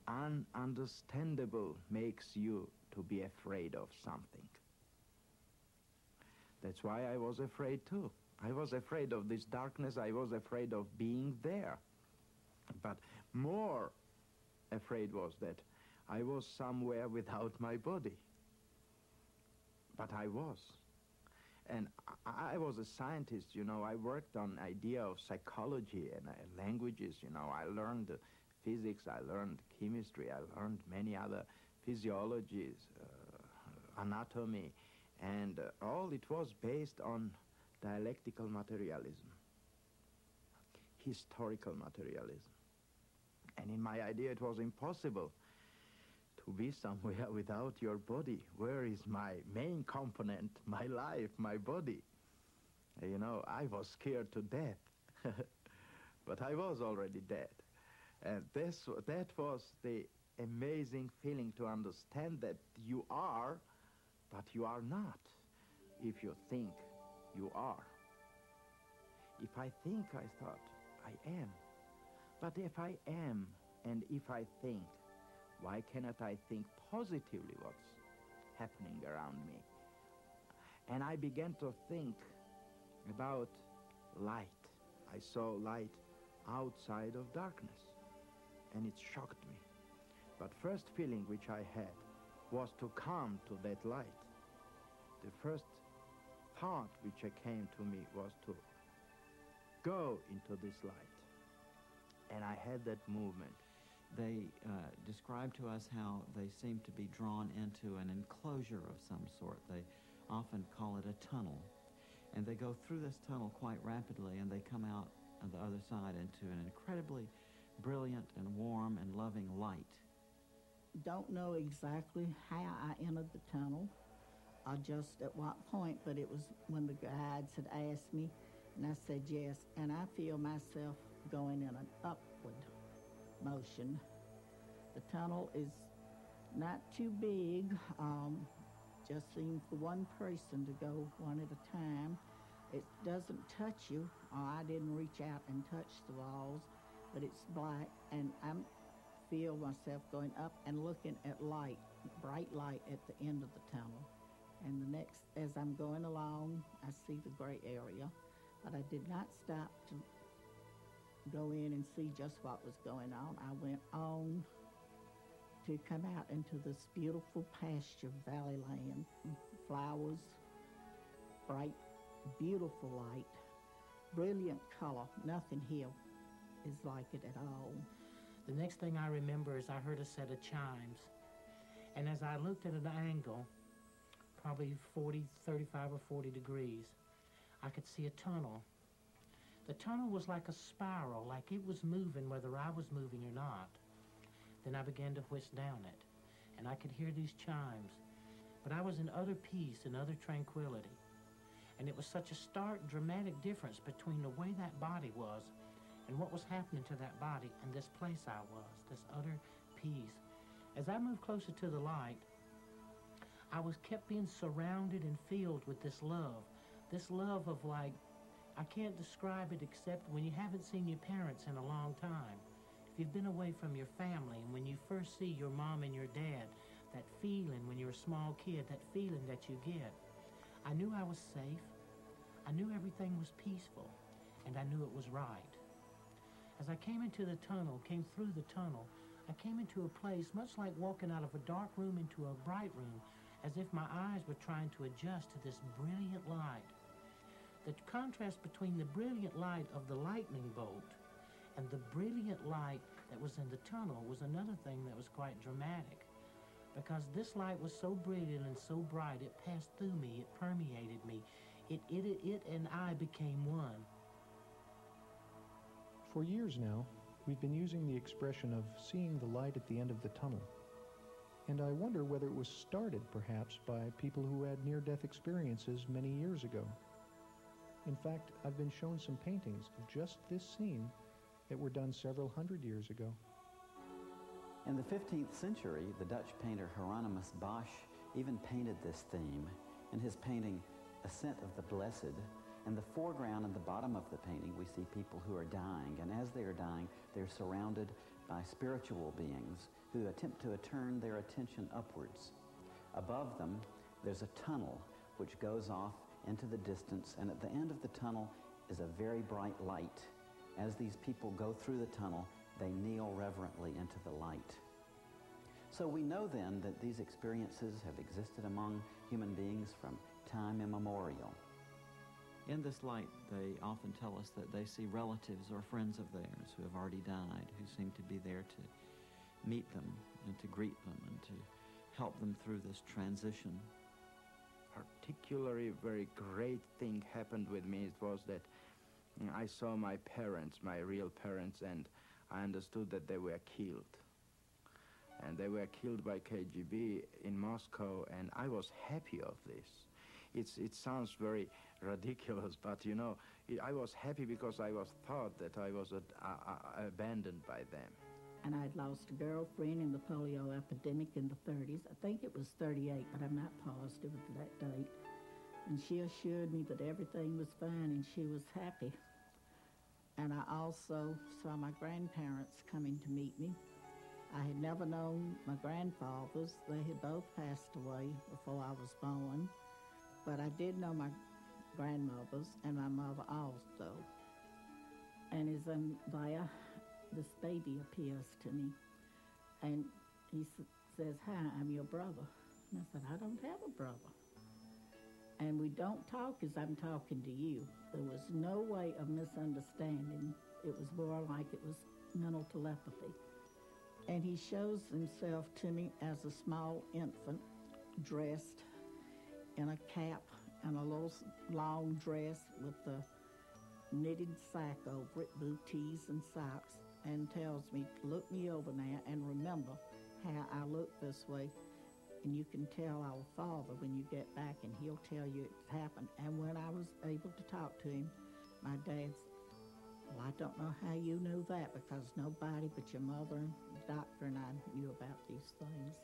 ununderstandable makes you to be afraid of something. That's why I was afraid too. I was afraid of this darkness. I was afraid of being there. But more afraid was that I was somewhere without my body. But I was. And I was a scientist, you know. I worked on idea of psychology and languages, you know. I learned physics, I learned chemistry, I learned many other physiologies, anatomy, and all it was based on dialectical materialism, historical materialism. And in my idea it was impossible to be somewhere without your body. Where is my main component, my life, my body? You know, I was scared to death, but I was already dead. And that was the amazing feeling, to understand that you are, but you are not, if you think you are. If I think, I thought, I am. But if I am, and if I think, why cannot I think positively what's happening around me? And I began to think about light. I saw light outside of darkness, and it shocked me. But first feeling which I had was to come to that light. The first thought which came to me was to go into this light. And I had that movement. They describe to us how they seem to be drawn into an enclosure of some sort. They often call it a tunnel. And they go through this tunnel quite rapidly, and they come out on the other side into an incredibly brilliant and warm and loving light. Don't know exactly how I entered the tunnel, or just at what point, but it was when the guides had asked me, and I said yes, and I feel myself going in an upward motion. The tunnel is not too big, just seems for one person to go one at a time. It doesn't touch you, or I didn't reach out and touch the walls, but it's black, and I feel myself going up and looking at light, bright light at the end of the tunnel. And the next, as I'm going along, I see the gray area, but I did not stop to go in and see just what was going on. I went on to come out into this beautiful pasture valley land, flowers, bright, beautiful light, brilliant color. Nothing here is like it at all. The next thing I remember is I heard a set of chimes. And as I looked at an angle, probably 35 or 40 degrees, I could see a tunnel. The tunnel was like a spiral, like it was moving whether I was moving or not. Then I began to whisk down it, and I could hear these chimes. But I was in utter peace and utter tranquility. And it was such a stark, dramatic difference between the way that body was and what was happening to that body and this place I was, this utter peace. As I moved closer to the light, I was kept being surrounded and filled with this love of like, I can't describe it except when you haven't seen your parents in a long time. If you've been away from your family, and when you first see your mom and your dad, that feeling when you're a small kid, that feeling that you get. I knew I was safe, I knew everything was peaceful, and I knew it was right. As I came into the tunnel, came through the tunnel, I came into a place much like walking out of a dark room into a bright room, as if my eyes were trying to adjust to this brilliant light. The contrast between the brilliant light of the lightning bolt and the brilliant light that was in the tunnel was another thing that was quite dramatic. Because this light was so brilliant and so bright, it passed through me, it permeated me. It and I became one. For years now, we've been using the expression of seeing the light at the end of the tunnel. And I wonder whether it was started, perhaps, by people who had near-death experiences many years ago. In fact, I've been shown some paintings of just this scene that were done several hundred years ago. In the 15th century, the Dutch painter Hieronymus Bosch even painted this theme in his painting Ascent of the Blessed, In the foreground and the bottom of the painting, we see people who are dying, and as they are dying, they're surrounded by spiritual beings who attempt to turn their attention upwards. Above them, there's a tunnel which goes off into the distance, and at the end of the tunnel is a very bright light. As these people go through the tunnel, they kneel reverently into the light. So we know then that these experiences have existed among human beings from time immemorial. In this light, they often tell us that they see relatives or friends of theirs who have already died, who seem to be there to meet them and to greet them and to help them through this transition. Particularly very great thing happened with me. It was that I saw my parents, my real parents, and I understood that they were killed. And they were killed by KGB in Moscow, and I was happy of this. It sounds very ridiculous, but you know, I was happy because I was thought that I was abandoned by them. And I'd lost a girlfriend in the polio epidemic in the 30s. I think it was 38, but I'm not positive of that date. And she assured me that everything was fine and she was happy. And I also saw my grandparents coming to meet me. I had never known my grandfathers. They had both passed away before I was born. But I did know my grandmothers and my mother also. And as I'm there, this baby appears to me. And he says, "Hi, I'm your brother." And I said, "I don't have a brother." And we don't talk as I'm talking to you. There was no way of misunderstanding. It was more like it was mental telepathy. And he shows himself to me as a small infant, dressed in a cap and a little long dress with a knitted sack over it, booties and socks, and tells me to look me over now and remember how I look this way. And you can tell our father when you get back, and he'll tell you it's happened. And when I was able to talk to him, my dad said, "Well, I don't know how you knew that, because nobody but your mother and the doctor and I knew about these things."